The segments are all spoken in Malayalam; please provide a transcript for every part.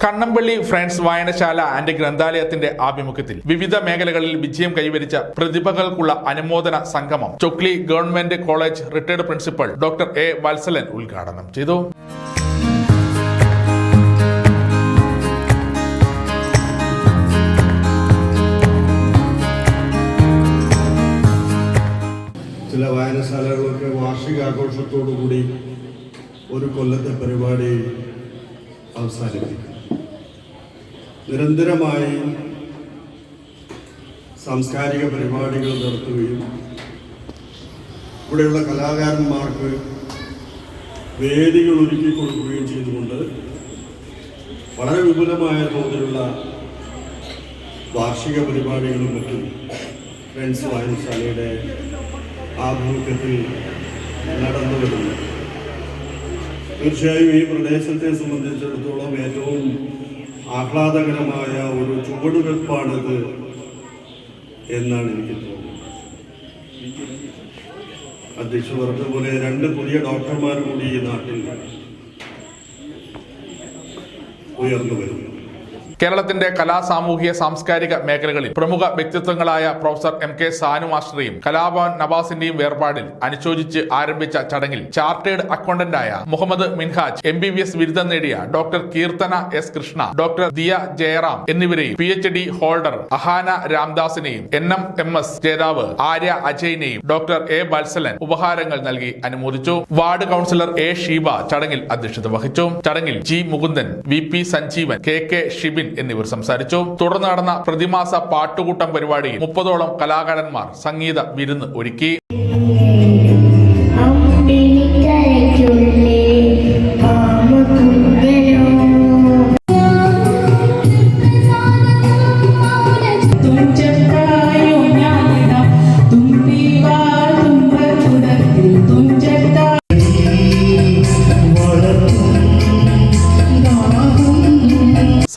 കണ്ണമ്പള്ളി ഫ്രണ്ട്സ് വായനശാല ആൻഡ് ഗ്രന്ഥാലയത്തിന്റെ ആഭിമുഖ്യത്തിൽ വിവിധ മേഖലകളിൽ വിജയം കൈവരിച്ച പ്രതിഭകൾക്കുള്ള അനുമോദന സംഗമം Chokli government college retired principal doctor A Valsalan ഉദ്ഘാടനം ചെയ്തു. ചില വായനശാലകളൊക്കെ വാർഷികാഘോഷത്തോടുകൂടി ഒരു കൊല്ലത്തെ പരിപാടി അവസാനിപ്പിക്കും. നിരന്തരമായി സാംസ്കാരിക പരിപാടികൾ നടത്തുകയും ഇവിടെയുള്ള കലാകാരന്മാർക്ക് വേദികൾ ഒരുക്കി കൊടുക്കുകയും ചെയ്തുകൊണ്ട് വളരെ വിപുലമായ തോതിലുള്ള വാർഷിക പരിപാടികളും മറ്റും ഫ്രണ്ട്സ് വായനശാലയുടെ ആഭിമുഖ്യത്തിൽ നടന്നു വരുന്നു. തീർച്ചയായും ഈ പ്രദേശത്തെ സംബന്ധിച്ചിടത്തോളം ഏറ്റവും ആഹ്ലാദകരമായ ഒരു ചുവടുവെപ്പാണിത് എന്നാണ് എനിക്ക് തോന്നുന്നത്. അധ്യക്ഷ പറഞ്ഞതുപോലെ 2 പുതിയ ഡോക്ടർമാർ കൂടി ഈ നാട്ടിൽ ഉയർന്നു വരുന്നു. കേരളത്തിന്റെ കലാ സാമൂഹിക സാംസ്കാരിക മേഖലകളിൽ പ്രമുഖ വ്യക്തിത്വങ്ങളായ പ്രൊഫസർ MK സാനു മാസ്റ്ററെയും കലാഭവൻ നവാസിന്റെയും വേർപാടിൽ അനുശോചിച്ച് ആരംഭിച്ച ചടങ്ങിൽ ചാർട്ടേഡ് അക്കൗണ്ടന്റായ മുഹമ്മദ് മിൻഹാജ്, MBBS ബിരുദം നേടിയ doctor Keerthana S Krishna, doctor Diya Jayaram എന്നിവരെയും PhD ഹോൾഡർ അഹാന രാംദാസിനെയും NMMS ജേതാവ് ആര്യ അജയിനെയും ഡോക്ടർ എ വത്സലൻ ഉപഹാരങ്ങൾ നൽകി അനുമോദിച്ചു. വാർഡ് കൗൺസിലർ A ഷീബ ചടങ്ങിൽ അധ്യക്ഷത വഹിച്ചു. ചടങ്ങിൽ G Mukundan, VP Sanjeevan, KK Shibin എന്നിവർ സംസാരിച്ചു. തുടർന്ന് നടന്ന പ്രതിമാസ പാട്ടുകൂട്ടം പരിപാടിയിൽ 30ഓളം കലാകാരന്മാർ സംഗീത വിരുന്ന് ഒരുക്കി.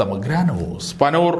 സമഗ്ര ന്യൂസ്, പനൂർ.